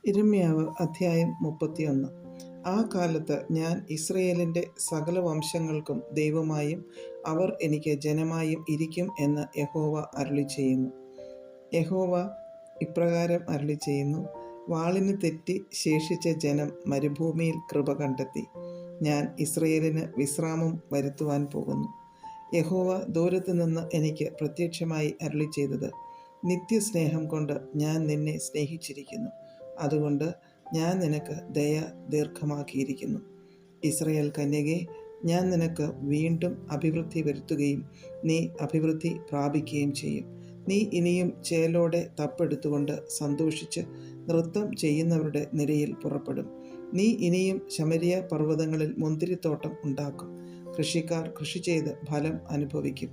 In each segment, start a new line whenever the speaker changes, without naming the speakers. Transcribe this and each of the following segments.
ഇരമ്യാവ് അധ്യായം 31. ആ കാലത്ത് ഞാൻ ഇസ്രയേലിൻ്റെ സകല വംശങ്ങൾക്കും ദൈവമായും അവർ എനിക്ക് ജനമായും ഇരിക്കും എന്ന് യഹോവ അരുളിച്ചെയ്യുന്നു. യഹോവ ഇപ്രകാരം അരുളിച്ചെയ്യുന്നു: വാളിന് തെറ്റി ശേഷിച്ച ജനം മരുഭൂമിയിൽ കൃപ കണ്ടെത്തി. ഞാൻ ഇസ്രയേലിന് വിശ്രാമം വരുത്തുവാൻ പോകുന്നു. യഹോവ ദൂരത്തു നിന്ന് എനിക്ക് പ്രത്യക്ഷമായി അരുളിച്ചെയ്തത്: നിത്യസ്നേഹം കൊണ്ട് ഞാൻ നിന്നെ സ്നേഹിച്ചിരിക്കുന്നു. അതുകൊണ്ട് ഞാൻ നിനക്ക് ദയ ദീർഘമാക്കിയിരിക്കുന്നു. ഇസ്രയേൽ കന്യകേ, ഞാൻ നിനക്ക് വീണ്ടും അഭിവൃദ്ധി വരുത്തുകയും നീ അഭിവൃദ്ധി പ്രാപിക്കുകയും ചെയ്യും. നീ ഇനിയും ചേലോടെ തപ്പെടുത്തുകൊണ്ട് സന്തോഷിച്ച് നൃത്തം ചെയ്യുന്നവരുടെ നിരയിൽ പുറപ്പെടും. നീ ഇനിയും ശമരിയ പർവ്വതങ്ങളിൽ മുന്തിരിത്തോട്ടം ഉണ്ടാക്കും. കൃഷിക്കാർ കൃഷി ചെയ്ത് ഫലം അനുഭവിക്കും.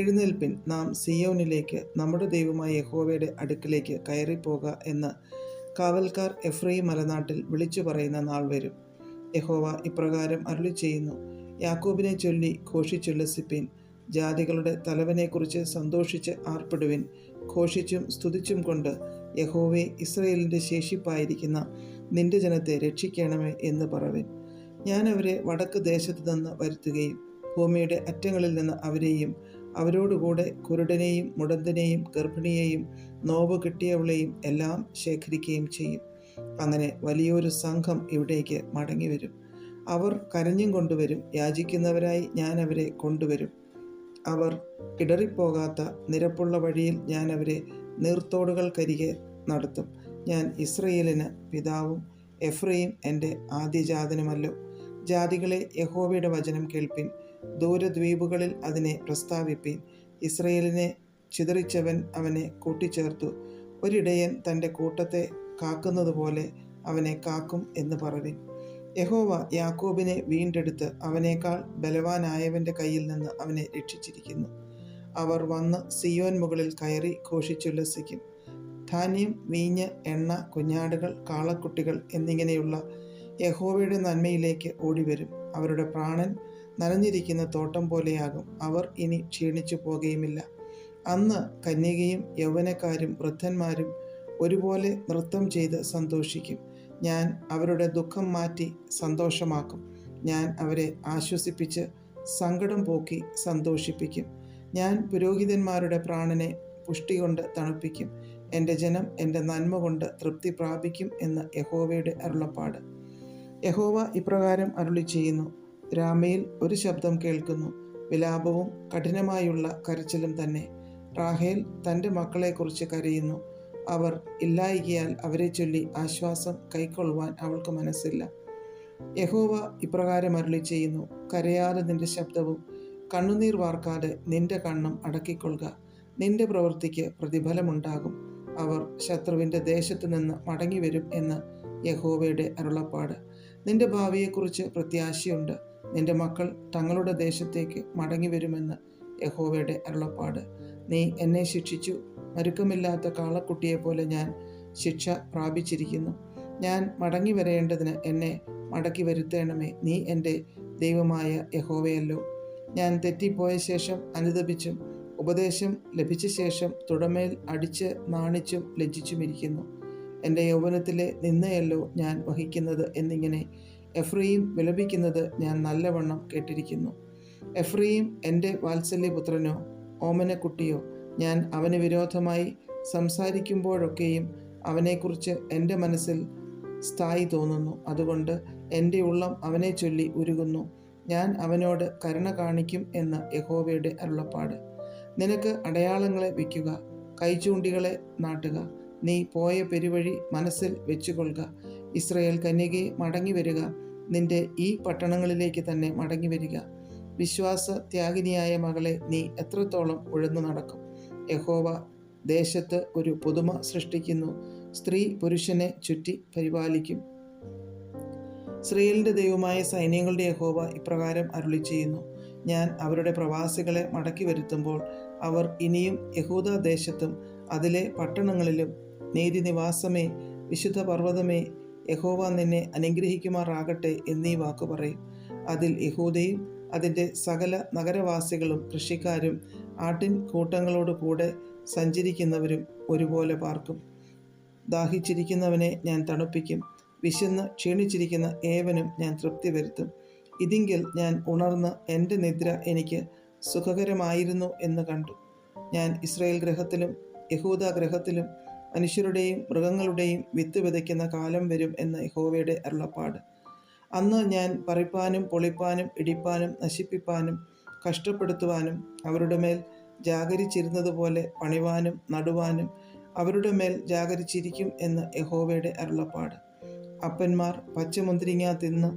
എഴുന്നേൽപ്പിൻ, നാം സിയോനിലേക്ക്, നമ്മുടെ ദൈവമായ യഹോവയുടെ അടുക്കിലേക്ക് കയറിപ്പോക എന്ന് കാവൽക്കാർ എഫ്രയീം മലനാട്ടിൽ വിളിച്ചു പറയുന്ന നാൾ വരും. യഹോവ ഇപ്രകാരം അരുളിച്ചെയ്യുന്നു: യാക്കോബിനെ ചൊല്ലി ഘോഷിച്ചുല്ലസിപ്പിൻ. ജാതികളുടെ തലവനെക്കുറിച്ച് സന്തോഷിച്ച് ആർപ്പിടുവിൻ. ഘോഷിച്ചും സ്തുതിച്ചും കൊണ്ട് യഹോവേ, ഇസ്രയേലിൻ്റെ ശേഷിപ്പായിരിക്കുന്ന നിന്റെ ജനത്തെ രക്ഷിക്കണമേ എന്ന് പറവിൻ. ഞാൻ അവരെ വടക്ക് ദേശത്തു നിന്ന് വരുത്തുകയും ഭൂമിയുടെ അറ്റങ്ങളിൽ നിന്ന് അവരെയും അവരോടുകൂടെ കുരുടനെയും മുടന്തനെയും ഗർഭിണിയെയും നോവ് കിട്ടിയവളെയും എല്ലാം ശേഖരിക്കുകയും ചെയ്യും. അങ്ങനെ വലിയൊരു സംഘം ഇവിടേക്ക് മടങ്ങിവരും. അവർ കരഞ്ഞും കൊണ്ടുവരും. യാചിക്കുന്നവരായി ഞാൻ അവരെ കൊണ്ടുവരും. അവർ ഇടറിപ്പോകാത്ത നിരപ്പുള്ള വഴിയിൽ ഞാൻ അവരെ നീർത്തോടുകൾക്കരികെ നടത്തും. ഞാൻ ഇസ്രയേലിന് പിതാവും എഫ്രയീം എൻ്റെ ആദ്യജാതനുമല്ലോ. ജാതികളെ, യഹോവയുടെ വചനം കേൾപ്പിൻ. ദൂരദ്വീപുകളിൽ അതിനെ പ്രസ്താവിപ്പിൻ. ഇസ്രയേലിനെ ചിതറിച്ചവൻ അവനെ കൂട്ടിച്ചേർത്തു. ഒരിടയൻ തൻ്റെ കൂട്ടത്തെ കാക്കുന്നതുപോലെ അവനെ കാക്കും എന്ന് പറവിൻ. യഹോവ യാക്കോബിനെ വീണ്ടെടുത്ത് അവനേക്കാൾ ബലവാനായവൻ്റെ കയ്യിൽ നിന്ന് അവനെ രക്ഷിച്ചിരിക്കുന്നു. അവർ വന്ന് സിയോൻ മുകളിൽ കയറി ഘോഷിച്ചുല്ലസിക്കും. ധാന്യം, വീഞ്ഞ്, എണ്ണ, കുഞ്ഞാടുകൾ, കാളക്കുട്ടികൾ എന്നിങ്ങനെയുള്ള യഹോവയുടെ നന്മയിലേക്ക് ഓടിവരും. അവരുടെ പ്രാണൻ നനഞ്ഞിരിക്കുന്ന തോട്ടം പോലെയാകും. അവർ ഇനി ക്ഷീണിച്ചു പോകുകയുമില്ല. അന്ന് കന്യകയും യൗവനക്കാരും വൃദ്ധന്മാരും ഒരുപോലെ നൃത്തം ചെയ്ത് സന്തോഷിക്കും. ഞാൻ അവരുടെ ദുഃഖം മാറ്റി സന്തോഷമാക്കും. ഞാൻ അവരെ ആശ്വസിപ്പിച്ച് സങ്കടം പോക്കി സന്തോഷിപ്പിക്കും. ഞാൻ പുരോഹിതന്മാരുടെ പ്രാണനെ പുഷ്ടി കൊണ്ട് തണുപ്പിക്കും. എൻ്റെ ജനം എൻ്റെ നന്മ കൊണ്ട് തൃപ്തി പ്രാപിക്കും എന്ന് യഹോവയുടെ അരുളപ്പാട്. യഹോവ ഇപ്രകാരം അരുളിച്ചെയ്യുന്നു: രാമയിൽ ഒരു ശബ്ദം കേൾക്കുന്നു, വിലാപവും കഠിനമായുള്ള കരച്ചിലും തന്നെ. റാഹേൽ തൻ്റെ മക്കളെക്കുറിച്ച് കരയുന്നു. അവർ ഇല്ലായികയാൽ അവരെ ചൊല്ലി ആശ്വാസം കൈക്കൊള്ളുവാൻ അവൾക്ക് മനസ്സില്ല. യഹോവ ഇപ്രകാരം അരുളിച്ചെയ്യുന്നു: കരയാതെ നിന്റെ ശബ്ദവും കണ്ണുനീർ വാർക്കാതെ നിന്റെ കണ്ണും അടക്കിക്കൊള്ളുക. നിന്റെ പ്രവൃത്തിക്ക് പ്രതിഫലമുണ്ടാകും. അവർ ശത്രുവിൻ്റെ ദേശത്തു നിന്ന് മടങ്ങിവരും എന്ന് യഹോവയുടെ അരുളപ്പാട്. നിന്റെ ഭാവിയെക്കുറിച്ച് പ്രത്യാശയുണ്ട്. നിന്റെ മക്കൾ തങ്ങളുടെ ദേശത്തേക്ക് മടങ്ങിവരുമെന്ന് യഹോവയുടെ അരുളപ്പാട്. നീ എന്നെ ശിക്ഷിച്ചു. മരുക്കമില്ലാത്ത കാളക്കുട്ടിയെപ്പോലെ ഞാൻ ശിക്ഷ പ്രാപിച്ചിരിക്കുന്നു. ഞാൻ മടങ്ങി വരേണ്ടതിന് എന്നെ മടക്കി വരുത്തേണമേ. നീ എൻ്റെ ദൈവമായ യഹോവയല്ലോ. ഞാൻ തെറ്റിപ്പോയ ശേഷം അനുതപിച്ചും ഉപദേശം ലഭിച്ച ശേഷം തുടമേൽ അടിച്ച് നാണിച്ചും ലജ്ജിച്ചുമിരിക്കുന്നു. എൻ്റെ യൗവനത്തിലെ നിന്നയല്ലോ ഞാൻ വഹിക്കുന്നത് എന്നിങ്ങനെ എഫ്രയീം വിലപിക്കുന്നത് ഞാൻ നല്ലവണ്ണം കേട്ടിരിക്കുന്നു. എഫ്രയീം എൻ്റെ വാത്സല്യപുത്രനോ ഓമനക്കുട്ടിയോ. ഞാൻ അവന് വിരോധമായി സംസാരിക്കുമ്പോഴൊക്കെയും അവനെക്കുറിച്ച് എൻ്റെ മനസ്സിൽ സ്ഥായി തോന്നുന്നു. അതുകൊണ്ട് എൻ്റെ ഉള്ളം അവനെ ചൊല്ലി ഉരുകുന്നു. ഞാൻ അവനോട് കരുണ കാണിക്കും എന്ന് യഹോവയുടെ അരുളപ്പാട്. നിനക്ക് അടയാളങ്ങളെ വയ്ക്കുക, കൈചൂണ്ടികളെ നാട്ടുക. നീ പോയ പെരുവഴി മനസ്സിൽ വെച്ചുകൊള്ളുക. ഇസ്രയേൽ കന്യകയെ മടങ്ങി വരിക. നിന്റെ ഈ പട്ടണങ്ങളിലേക്ക് തന്നെ മടങ്ങി വരിക. വിശ്വാസ ത്യാഗിനിയായ മകളെ, നീ എത്രത്തോളം ഉഴന്നു നടക്കും? യഹോവ ദേശത്ത് ഒരു പുതുമ സൃഷ്ടിക്കുന്നു. സ്ത്രീ പുരുഷനെ ചുറ്റി പരിപാലിക്കും. ഇസ്രയേലിൻ്റെ ദൈവമായ സൈന്യങ്ങളുടെ യഹോവ ഇപ്രകാരം അരുളിച്ചെയ്യുന്നു: ഞാൻ അവരുടെ പ്രവാസികളെ മടക്കി വരുത്തുമ്പോൾ അവർ ഇനിയും യഹൂദ ദേശത്തും അതിലെ പട്ടണങ്ങളിലും നീതിനിവാസമേ, വിശുദ്ധ പർവ്വതമേ, യഹോവ നിന്നെ അനുഗ്രഹിക്കുമാറാകട്ടെ എന്നീ വാക്കു പറയും. അതിൽ യഹൂദയും അതിൻ്റെ സകല നഗരവാസികളും കൃഷിക്കാരും ആട്ടിൻ കൂട്ടങ്ങളോട് കൂടെ സഞ്ചരിക്കുന്നവരും ഒരുപോലെ പാർക്കും. ദാഹിച്ചിരിക്കുന്നവനെ ഞാൻ തണുപ്പിക്കും, വിശന്ന് ക്ഷീണിച്ചിരിക്കുന്ന ഏവനും ഞാൻ തൃപ്തി വരുത്തും. ഇതിങ്കിൽ ഞാൻ ഉണർന്ന് എൻ്റെ നിദ്ര എനിക്ക് സുഖകരമായിരുന്നു എന്ന് കണ്ടു. ഞാൻ ഇസ്രായേൽ ഗൃഹത്തിലും യഹൂദ ഗൃഹത്തിലും മനുഷ്യരുടെയും മൃഗങ്ങളുടെയും വിത്ത് വിതയ്ക്കുന്ന കാലം വരും എന്ന് യഹോവയുടെ അരുളപ്പാട്. അന്ന് ഞാൻ പറിപ്പാനും പൊളിപ്പാനും ഇടിപ്പാനും നശിപ്പിപ്പാനും കഷ്ടപ്പെടുത്തുവാനും അവരുടെ മേൽ ജാഗരിച്ചിരുന്നതുപോലെ പണിവാനും നടുവാനും അവരുടെ മേൽ ജാഗരിച്ചിരിക്കും എന്ന് യഹോവയുടെ അരുളപ്പാട്. അപ്പന്മാർ പച്ചമുന്തിരിങ്ങ തിന്ന്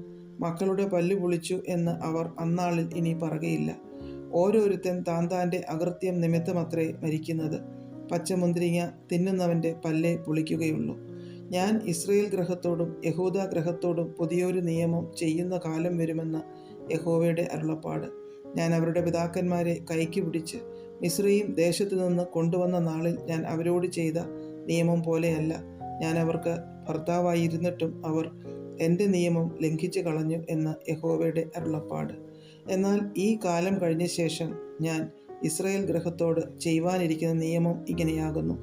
മക്കളുടെ പല്ല് പൊളിച്ചു എന്ന് അവർ അന്നാളിൽ ഇനി പറയുകയില്ല. ഓരോരുത്തൻ താൻ്റെ അകൃത്യം നിമിത്തമത്രേ മരിക്കുന്നത്. പച്ചമുന്തിരിങ്ങ തിന്നുന്നവൻ്റെ പല്ലേ പൊളിക്കുകയുള്ളൂ. ഞാൻ ഇസ്രായേൽ ഗൃഹത്തോടും യഹൂദ ഗൃഹത്തോടും പുതിയൊരു നിയമം ചെയ്യുന്ന കാലം വരുമെന്ന് യഹോവയുടെ അരുളപ്പാട്. ഞാൻ അവരുടെ പിതാക്കന്മാരെ കൈക്ക് പിടിച്ച് മിസ്രയീം ദേശത്തു നിന്ന് കൊണ്ടുവന്ന നാളിൽ ഞാൻ അവരോട് ചെയ്ത നിയമം പോലെയല്ല. ഞാൻ അവർക്ക് ഭർത്താവായിരുന്നിട്ടും അവർ എൻ്റെ നിയമം ലംഘിച്ചു കളഞ്ഞു എന്ന് യഹോവയുടെ അരുളപ്പാട്. എന്നാൽ ഈ കാലം കഴിഞ്ഞ ശേഷം ഞാൻ ഇസ്രായേൽ ഗൃഹത്തോട് ചെയ്യുവാനിരിക്കുന്ന നിയമം ഇങ്ങനെയാകുന്നു.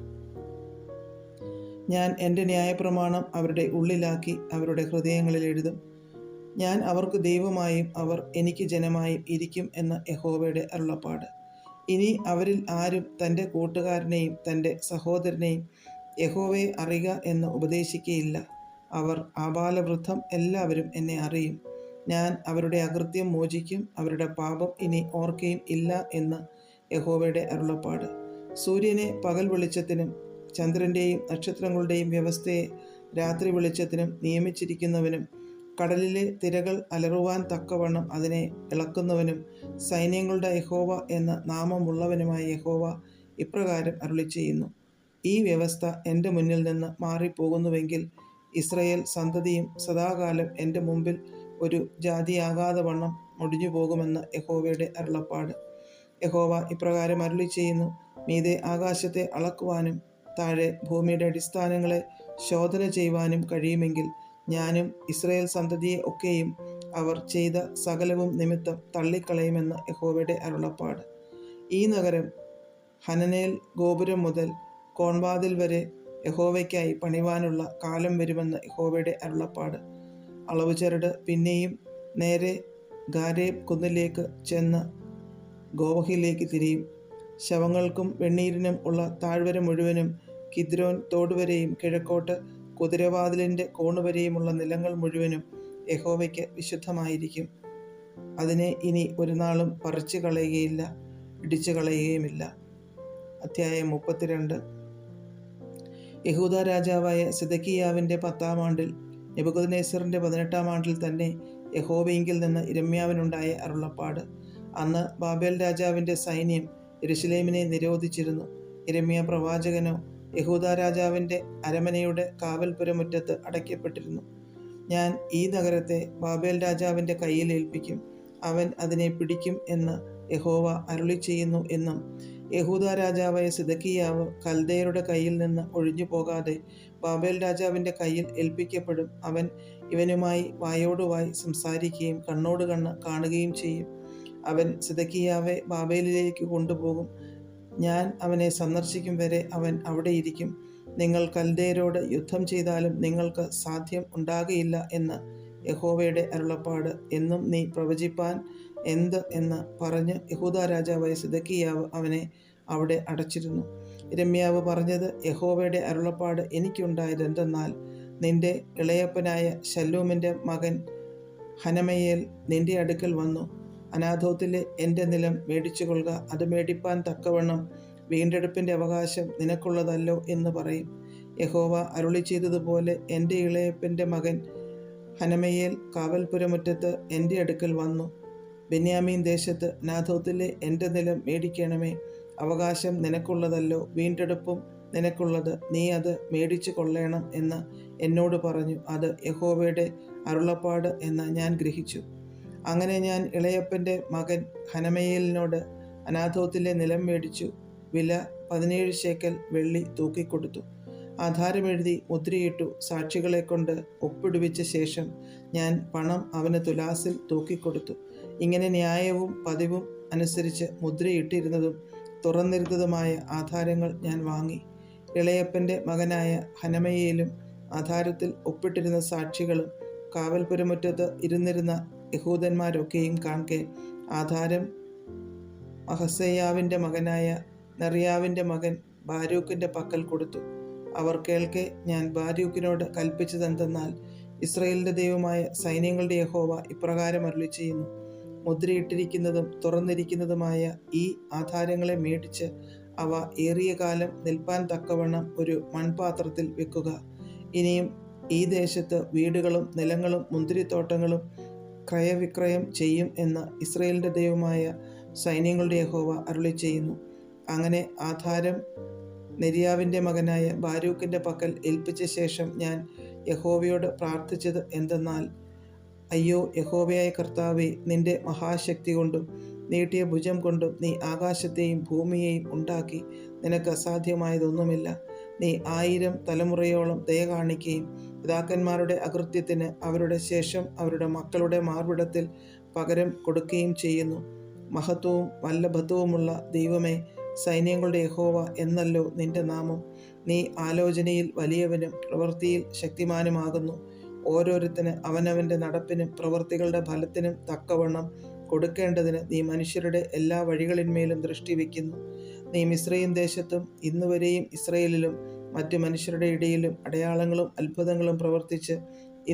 ഞാൻ എൻ്റെ ന്യായപ്രമാണം അവരുടെ ഉള്ളിലാക്കി അവരുടെ ഹൃദയങ്ങളിൽ എഴുതും. ഞാൻ അവർക്ക് ദൈവമായും അവർ എനിക്ക് ജനമായും ഇരിക്കും എന്ന യഹോവയുടെ അരുളപ്പാട്. ഇനി അവരിൽ ആരും തൻ്റെ കൂട്ടുകാരനെയും തൻ്റെ സഹോദരനെയും യഹോവയെ അറിയുക എന്ന് ഉപദേശിക്കുകയില്ല. അവർ ആബാലവൃദ്ധം എല്ലാവരും എന്നെ അറിയും. ഞാൻ അവരുടെ അകൃത്യം മോചിക്കും, അവരുടെ പാപം ഇനി ഓർക്കുകയും ഇല്ല എന്ന് യഹോവയുടെ അരുളപ്പാട്. സൂര്യനെ പകൽ വെളിച്ചത്തിനും ചന്ദ്രൻ്റെയും നക്ഷത്രങ്ങളുടെയും വ്യവസ്ഥയെ രാത്രി വെളിച്ചത്തിനും നിയമിച്ചിരിക്കുന്നവനും കടലിലെ തിരകൾ അലറുവാൻ തക്കവണ്ണം അതിനെ ഇളക്കുന്നവനും സൈന്യങ്ങളുടെ യഹോവ എന്ന നാമമുള്ളവനുമായ യഹോവ ഇപ്രകാരം അരുളിച്ചെയ്യുന്നു: ഈ വ്യവസ്ഥ എൻ്റെ മുന്നിൽ നിന്ന് മാറിപ്പോകുന്നുവെങ്കിൽ ഇസ്രായേൽ സന്തതിയും സദാകാലം എൻ്റെ മുമ്പിൽ ഒരു ജാതിയാകാതെ വണ്ണം മുടിഞ്ഞു പോകുമെന്ന് യഹോവയുടെ അരുളപ്പാട്. യഹോവ ഇപ്രകാരം അരുളിച്ചെയ്യുന്നു: മീതെ ആകാശത്തെ അളക്കുവാനും താഴെ ഭൂമിയുടെ അടിസ്ഥാനങ്ങളെ ശോധന ചെയ്യുവാനും കഴിയുമെങ്കിൽ ഞാനും ഇസ്രായേൽ സന്തതിയെ ഒക്കെയും അവർ ചെയ്ത സകലവും നിമിത്തം തള്ളിക്കളയുമെന്ന് യഹോവയുടെ അരുളപ്പാട്. ഈ നഗരം ഹനനേൽ ഗോപുരം മുതൽ കോൺവാതിൽ വരെ യഹോവയ്ക്കായി പണിവാനുള്ള കാലം വരുമെന്ന് യഹോവയുടെ അരുളപ്പാട്. അളവ് ചരട് പിന്നെയും നേരെ ഗാരേബ് കുന്നിലേക്ക് ചെന്ന് ഗോവഹിലേക്ക് തിരിയും. ശവങ്ങൾക്കും വെണ്ണീരിനും ഉള്ള താഴ്വര മുഴുവനും കിദ്രോൻ തോടുവരെയും കിഴക്കോട്ട് കുതിരവാതിലിൻ്റെ കോണുവരെയുമുള്ള നിലങ്ങൾ മുഴുവനും യഹോവയ്ക്ക് വിശുദ്ധമായിരിക്കും. അതിനെ ഇനി ഒരു നാളും പറിച്ചു കളയുകയില്ല, ഇടിച്ചു കളയുകയുമില്ല. അധ്യായം 32. യഹൂദ രാജാവായ സിദക്കിയാവിൻ്റെ 10-ാം ആണ്ടിൽ നെബൂഖദ്നേസറിൻ്റെ 18-ാം ആണ്ടിൽ തന്നെ യഹോവയിങ്കിൽ നിന്ന് യിരെമ്യാവിനുണ്ടായ അരുളപ്പാട്. അന്ന് ബാബേൽ രാജാവിൻ്റെ സൈന്യം യെരൂശലേമിനെ നിരോധിച്ചിരുന്നു. യിരെമ്യാ പ്രവാചകനോ യഹൂദ രാജാവിൻ്റെ അരമനയുടെ കാവൽപുരമുറ്റത്ത് അടയ്ക്കപ്പെട്ടിരുന്നു. ഞാൻ ഈ നഗരത്തെ ബാബേൽ രാജാവിൻ്റെ കയ്യിൽ ഏൽപ്പിക്കും, അവൻ അതിനെ പിടിക്കും എന്ന് യഹോവ അരുളിച്ചെയ്യുന്നു എന്നും യഹൂദ രാജാവായ സിദക്കിയാവ് കൽദയരുടെ കയ്യിൽ നിന്ന് ഒഴിഞ്ഞു പോകാതെ ബാബേൽ രാജാവിൻ്റെ കയ്യിൽ ഏൽപ്പിക്കപ്പെടും. അവൻ ഇവനുമായി വായോടുവായി സംസാരിക്കുകയും കണ്ണോട് കണ്ണ് കാണുകയും ചെയ്യും. അവൻ സിദക്കിയാവെ ബാബേലിലേക്ക് കൊണ്ടുപോകും. ഞാൻ അവനെ സന്ദർശിക്കും വരെ അവൻ അവിടെ ഇരിക്കും. നിങ്ങൾ കൽദയരോട് യുദ്ധം ചെയ്താലും നിങ്ങൾക്ക് സാധ്യം ഉണ്ടാകുകയില്ല എന്ന് യഹോവയുടെ അരുളപ്പാട്. എന്നും നീ പ്രവചിപ്പാൻ എന്ത് എന്ന് പറഞ്ഞ് യഹൂദ രാജാവായ സിദക്കിയാവ് അവനെ അവിടെ അടച്ചിരുന്നു. യിരെമ്യാവ് പറഞ്ഞത്: യഹോവയുടെ അരുളപ്പാട് എനിക്കുണ്ടായത് എന്തെന്നാൽ, നിന്റെ ഇളയപ്പനായ ശല്ലൂമിൻ്റെ മകൻ ഹനമയേൽ നിന്റെ അടുക്കൽ വന്നു, അനാഥോത്തിലെ എൻ്റെ നിലം മേടിച്ചുകൊള്ളുക, അത് മേടിപ്പാൻ തക്കവണ്ണം വീണ്ടെടുപ്പിൻ്റെ അവകാശം നിനക്കുള്ളതല്ലോ എന്ന് പറയും. യഹോവ അരുളി ചെയ്തതുപോലെ എൻ്റെ ഇളയപ്പൻ്റെ മകൻ ഹനമയേൽ കാവൽപുരമുറ്റത്ത് എൻ്റെ അടുക്കൽ വന്നു. ബെന്യാമീൻ ദേശത്ത് അനാഥോത്തിലെ എൻ്റെ നിലം മേടിക്കണമേ, അവകാശം നിനക്കുള്ളതല്ലോ, വീണ്ടെടുപ്പും നിനക്കുള്ളത്, നീ അത് മേടിച്ചു കൊള്ളേണം എന്ന് എന്നോട് പറഞ്ഞു. അത് യഹോവയുടെ അരുളപ്പാട് എന്ന് ഞാൻ ഗ്രഹിച്ചു. അങ്ങനെ ഞാൻ ഇളയപ്പൻ്റെ മകൻ ഹനമയേലിനോട് അനാഥോത്തിലെ നിലം മേടിച്ചു. വില 17 ശേക്കൽ വെള്ളി തൂക്കിക്കൊടുത്തു. ആധാരമെഴുതി മുദ്രയിട്ടു. സാക്ഷികളെ കൊണ്ട് ഒപ്പിടുവിച്ച ശേഷം ഞാൻ പണം അവന് തുലാസിൽ തൂക്കിക്കൊടുത്തു. ഇങ്ങനെ ന്യായവും പതിവും അനുസരിച്ച് മുദ്രയിട്ടിരുന്നതും തുറന്നിരുന്നതുമായ ആധാരങ്ങൾ ഞാൻ വാങ്ങി. ഇളയപ്പൻ്റെ മകനായ ഹനമയേലും ആധാരത്തിൽ ഒപ്പിട്ടിരുന്ന സാക്ഷികളും കാവൽപുരമുറ്റത്ത് ഇരുന്നിരുന്ന യഹൂദന്മാരൊക്കെയും കാൺകെ ആധാരം മഹസേയാവിൻ്റെ മകനായ നെറിയാവിൻ്റെ മകൻ ബാരൂക്കിൻ്റെ പക്കൽ കൊടുത്തു. അവർ കേൾക്കെ ഞാൻ ബാരൂക്കിനോട് കൽപ്പിച്ചതെന്തെന്നാൽ, ഇസ്രായേലിൻ്റെ ദൈവമായ സൈന്യങ്ങളുടെ യഹോവ ഇപ്രകാരം അരുളിച്ചെയ്യുന്നു, മുദ്രയിട്ടിരിക്കുന്നതും തുറന്നിരിക്കുന്നതുമായ ഈ ആധാരങ്ങളെ മേടിച്ച് അവ ഏറിയ കാലം നിൽപ്പാൻ തക്കവണ്ണം ഒരു മൺപാത്രത്തിൽ വെക്കുക. ഇനിയും ഈ ദേശത്ത് വീടുകളും നിലങ്ങളും മുന്തിരിത്തോട്ടങ്ങളും ക്രയവിക്രയം ചെയ്യും എന്ന് ഇസ്രായേലിൻ്റെ ദൈവമായ സൈന്യങ്ങളുടെ യഹോവ അരുളിച്ചെയ്യുന്നു. അങ്ങനെ ആധാരം നെരിയാവിൻ്റെ മകനായ ബാരൂക്കിൻ്റെ പക്കൽ ഏൽപ്പിച്ച ശേഷം ഞാൻ യഹോവയോട് പ്രാർത്ഥിച്ചത് എന്തെന്നാൽ, അയ്യോ യഹോവയായ കർത്താവേ, നിന്റെ മഹാശക്തി കൊണ്ടും നീട്ടിയ ഭുജം കൊണ്ടും നീ ആകാശത്തെയും ഭൂമിയെയും ഉണ്ടാക്കി. നിനക്ക് അസാധ്യമായതൊന്നുമില്ല. നീ 1000 തലമുറയോളം ദയ കാണിക്കുകയും പിതാക്കന്മാരുടെ അകൃത്യത്തിന് അവരുടെ ശേഷം അവരുടെ മക്കളുടെ മാർവിടത്തിൽ പകരം കൊടുക്കുകയും ചെയ്യുന്നു. മഹത്വവും വല്ലഭത്വവുമുള്ള ദൈവമേ, സൈന്യങ്ങളുടെ യഹോവ എന്നല്ലോ നിന്റെ നാമം. നീ ആലോചനയിൽ വലിയവനും പ്രവൃത്തിയിൽ ശക്തിമാനുമാകുന്നു. ഓരോരുത്തന് അവനവൻ്റെ നടപ്പിനും പ്രവൃത്തികളുടെ ഫലത്തിനും തക്കവണ്ണം കൊടുക്കേണ്ടതിന് നീ മനുഷ്യരുടെ എല്ലാ വഴികളിന്മേലും ദൃഷ്ടി വയ്ക്കുന്നു. നീ മിസ്രയീം ദേശത്തും ഇന്നുവരെയും ഇസ്രായേലിലും മറ്റു മനുഷ്യരുടെ ഇടയിലും അടയാളങ്ങളും അത്ഭുതങ്ങളും പ്രവർത്തിച്ച്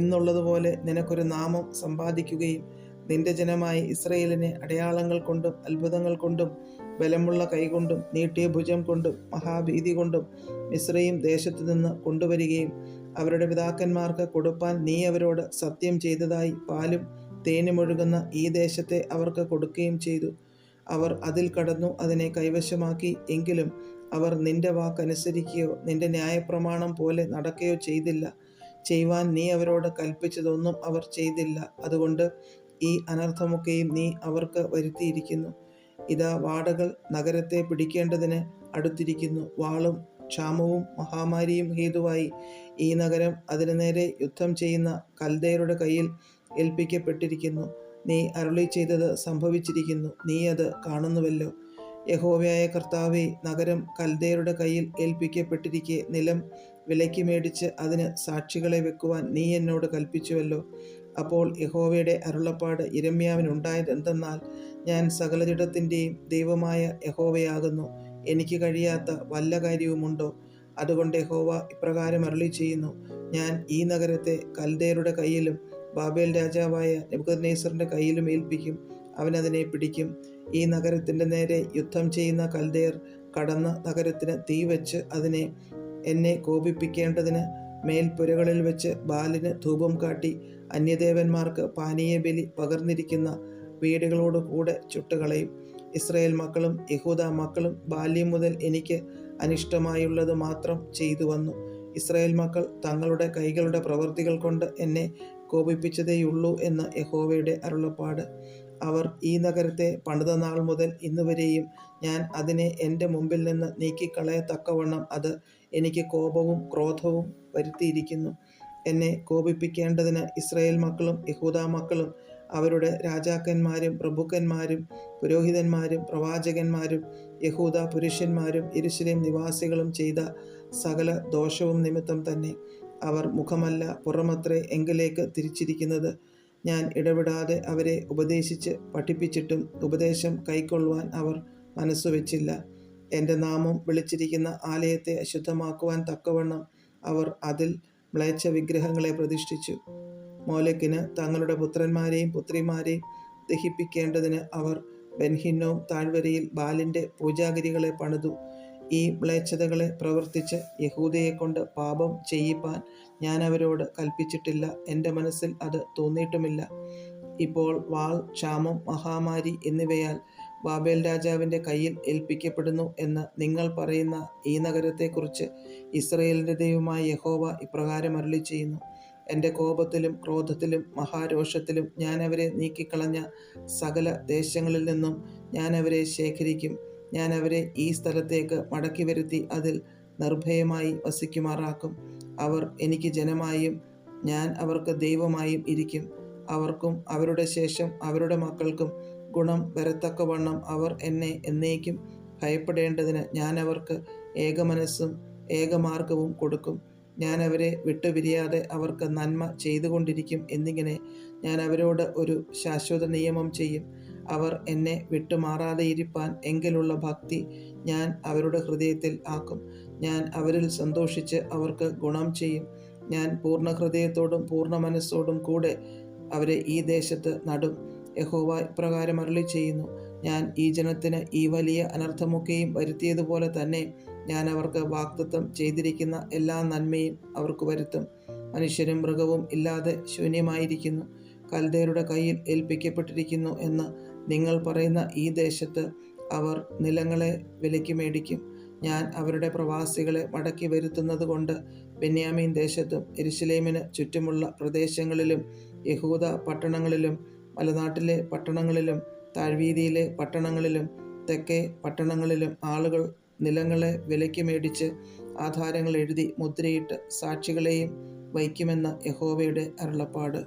ഇന്നുള്ളതുപോലെ നിനക്കൊരു നാമം സമ്പാദിക്കുകയും നിന്റെ ജനമായ ഇസ്രായേലിനെ അടയാളങ്ങൾ കൊണ്ടും അത്ഭുതങ്ങൾ കൊണ്ടും ബലമുള്ള കൈകൊണ്ടും നീട്ടിയ ഭുജം കൊണ്ടും മഹാഭീതി കൊണ്ടും മിസ്രയീം ദേശത്തു നിന്ന് കൊണ്ടുവരികയും അവരുടെ പിതാക്കന്മാർക്ക് കൊടുപ്പാൻ നീ അവരോട് സത്യം ചെയ്തതായി പാലും തേനും ഒഴുകുന്ന ഈ ദേശത്തെ അവർക്ക് കൊടുക്കുകയും ചെയ്തു. അവർ അതിൽ കടന്നു അതിനെ കൈവശമാക്കി. എങ്കിലും അവർ നിന്റെ വാക്കനുസരിക്കുകയോ നിന്റെ ന്യായപ്രമാണം പോലെ നടക്കുകയോ ചെയ്തില്ല. ചെയ്യുവാൻ നീ അവരോട് കൽപ്പിച്ചതൊന്നും അവർ ചെയ്തില്ല. അതുകൊണ്ട് ഈ അനർത്ഥമൊക്കെയും നീ അവർക്ക് വരുത്തിയിരിക്കുന്നു. ഇതാ വാടകൾ നഗരത്തെ പിടിക്കേണ്ടതിന് അടുത്തിരിക്കുന്നു. വാളും ക്ഷാമവും മഹാമാരിയും ഹേതുവായി ഈ നഗരം അതിനു നേരെ യുദ്ധം ചെയ്യുന്ന കൽദയരുടെ കയ്യിൽ ഏൽപ്പിക്കപ്പെട്ടിരിക്കുന്നു. നീ അരുളി ചെയ്തത് സംഭവിച്ചിരിക്കുന്നു. നീ അത് കാണുന്നുവല്ലോ. യഹോവയായ കർത്താവേ, നഗരം കൽദയരുടെ കയ്യിൽ ഏൽപ്പിക്കപ്പെട്ടിരിക്കെ നിലം വിലയ്ക്ക് മേടിച്ച് അതിന് സാക്ഷികളെ വെക്കുവാൻ നീ എന്നോട് കൽപ്പിച്ചുവല്ലോ. അപ്പോൾ യഹോവയുടെ അരുളപ്പാട് യിരെമ്യാവിനുണ്ടായത് എന്തെന്നാൽ, ഞാൻ സകലജഡത്തിൻ്റെയും ദൈവമായ യഹോവയാകുന്നു. എനിക്ക് കഴിയാത്ത വല്ല കാര്യവുമുണ്ടോ? അതുകൊണ്ട് യഹോവ ഇപ്രകാരം അരുളി ചെയ്യുന്നു, ഞാൻ ഈ നഗരത്തെ കൽദയരുടെ കയ്യിലും ബാബേൽ രാജാവായ നെബൂഖദ്നേസറിൻ്റെ കയ്യിലും ഏൽപ്പിക്കും. അവനതിനെ പിടിക്കും. ഈ നഗരത്തിൻ്റെ നേരെ യുദ്ധം ചെയ്യുന്ന കൽദയർ കടന്ന് നഗരത്തിന് തീ വെച്ച് അതിനെ എന്നെ കോപിപ്പിക്കേണ്ടതിന് മേൽപ്പുരകളിൽ വെച്ച് ബാലിന് ധൂപം കാട്ടി അന്യദേവന്മാർക്ക് പാനീയബലി പകർന്നിരിക്കുന്ന വീടുകളോട് കൂടെ ചുട്ടുകളയും. ഇസ്രായേൽ മക്കളും യഹൂദ മക്കളും ബാല്യം മുതൽ എനിക്ക് അനിഷ്ടമായുള്ളത് മാത്രം ചെയ്തു വന്നു. ഇസ്രായേൽ മക്കൾ തങ്ങളുടെ കൈകളുടെ പ്രവൃത്തികൾ കൊണ്ട് എന്നെ കോപിപ്പിച്ചതേയുള്ളൂ എന്ന് യഹോവയുടെ അരുളപ്പാട്. അവർ ഈ നഗരത്തെ പണിത നാൾ മുതൽ ഇന്നുവരെയും ഞാൻ അതിനെ എൻ്റെ മുമ്പിൽ നിന്ന് നീക്കിക്കളയത്തക്കവണ്ണം അത് എനിക്ക് കോപവും ക്രോധവും വരുത്തിയിരിക്കുന്നു. എന്നെ കോപിപ്പിക്കേണ്ടതിന് ഇസ്രായേൽ മക്കളും യഹൂദ മക്കളും അവരുടെ രാജാക്കന്മാരും പ്രഭുക്കന്മാരും പുരോഹിതന്മാരും പ്രവാചകന്മാരും യഹൂദ പുരുഷന്മാരും യെരൂശലേം നിവാസികളും ചെയ്ത സകല ദോഷവും നിമിത്തം തന്നെ. അവർ മുഖമല്ല പുറമത്രേ എങ്കിലേക്ക് തിരിച്ചിരിക്കുന്നത്. ഞാൻ ഇടവിടാതെ അവരെ ഉപദേശിച്ച് പഠിപ്പിച്ചിട്ടും ഉപദേശം കൈക്കൊള്ളുവാൻ അവർ മനസ്സുവെച്ചില്ല. എൻ്റെ നാമം വിളിച്ചിരിക്കുന്ന ആലയത്തെ അശുദ്ധമാക്കുവാൻ തക്കവണ്ണം അവർ അതിൽ മ്ലേച്ഛ വിഗ്രഹങ്ങളെ പ്രതിഷ്ഠിച്ചു. മോലെക്കിന് തങ്ങളുടെ പുത്രന്മാരെയും പുത്രിമാരെയും ദഹിപ്പിക്കേണ്ടതിന് അവർ ബെൻഹിന്നോം താഴ്വരയിൽ ബാലിൻ്റെ പൂജാഗിരികളെ പണിതു. ഈ മ്ലേച്ഛതകളെ പ്രവർത്തിച്ച് യഹൂദയെക്കൊണ്ട് പാപം ചെയ്യിപ്പാൻ ഞാൻ അവരോട് കൽപ്പിച്ചിട്ടില്ല. എൻ്റെ മനസ്സിൽ അത് തോന്നിയിട്ടുമില്ല. ഇപ്പോൾ വാൾ, ക്ഷാമം, മഹാമാരി എന്നിവയാൽ ബാബേൽ രാജാവിൻ്റെ കയ്യിൽ ഏൽപ്പിക്കപ്പെടുന്നു എന്ന് നിങ്ങൾ പറയുന്ന ഈ നഗരത്തെക്കുറിച്ച് ഇസ്രായേലിൻ്റെ ദൈവമായ യഹോവ ഇപ്രകാരം അരുളി ചെയ്യുന്നു, എൻ്റെ കോപത്തിലും ക്രോധത്തിലും മഹാരോഷത്തിലും ഞാൻ അവരെ നീക്കിക്കളഞ്ഞ സകല ദേശങ്ങളിൽ നിന്നും ഞാൻ അവരെ ശേഖരിക്കും. ഞാൻ അവരെ ഈ സ്ഥലത്തേക്ക് മടക്കി വരുത്തി അതിൽ നിർഭയമായി വസിക്കുമാറാക്കും. അവർ എനിക്ക് ജനമായും ഞാൻ അവർക്ക് ദൈവമായും ഇരിക്കും. അവർക്കും അവരുടെ ശേഷം അവരുടെ മക്കൾക്കും ഗുണം വരത്തക്കവണ്ണം അവർ എന്നെ എന്നേക്കും ഭയപ്പെടേണ്ടതിന് ഞാൻ അവർക്ക് ഏകമനസ്സും ഏകമാർഗവും കൊടുക്കും. ഞാൻ അവരെ വിട്ടുപിരിയാതെ അവർക്ക് നന്മ ചെയ്തുകൊണ്ടിരിക്കും എന്നിങ്ങനെ ഞാൻ അവരോട് ഒരു ശാശ്വത നിയമം ചെയ്യും. അവർ എന്നെ വിട്ടുമാറാതെയിരിപ്പാൻ എങ്കിലുള്ള ഭക്തി ഞാൻ അവരുടെ ഹൃദയത്തിൽ ആക്കും. ഞാൻ അവരിൽ സന്തോഷിച്ച് അവർക്ക് ഗുണം ചെയ്യും. ഞാൻ പൂർണ്ണ ഹൃദയത്തോടും പൂർണ്ണ മനസ്സോടും കൂടെ അവരെ ഈ ദേശത്ത് നടും. യഹോവ ഇപ്രകാരം അരുളിച്ചെയ്യുന്നു: ഞാൻ ഈ ജനത്തിന് ഈ വലിയ അനർത്ഥമൊക്കെയും വരുത്തിയതുപോലെ തന്നെ ഞാൻ അവർക്ക് വാഗ്ദത്തം ചെയ്തിരിക്കുന്ന എല്ലാ നന്മയും അവർക്ക് വരുത്തും. മനുഷ്യരും മൃഗവും ഇല്ലാതെ ശൂന്യമായിരിക്കുന്നു, കൽദയരുടെ കയ്യിൽ ഏൽപ്പിക്കപ്പെട്ടിരിക്കുന്നു എന്ന് നിങ്ങൾ പറയുന്ന ഈ ദേശത്ത് അവർ നിലങ്ങളെ വിലയ്ക്ക് മേടിക്കും. ഞാൻ അവരുടെ പ്രവാസികളെ മടക്കി വരുത്തുന്നത് കൊണ്ട് ബെന്യാമീൻ ദേശത്തും യെരൂശലേമിന് ചുറ്റുമുള്ള പ്രദേശങ്ങളിലും യഹൂദ പട്ടണങ്ങളിലും മലനാട്ടിലെ പട്ടണങ്ങളിലും താഴ്വീതിയിലെ പട്ടണങ്ങളിലും തെക്കേ പട്ടണങ്ങളിലും ആളുകൾ നിലങ്ങളെ വിലയ്ക്ക് മേടിച്ച് ആധാരങ്ങൾ എഴുതി മുദ്രയിട്ട് സാക്ഷികളെയും വയ്ക്കുമെന്ന് യഹോവയുടെ അരുളപ്പാട്.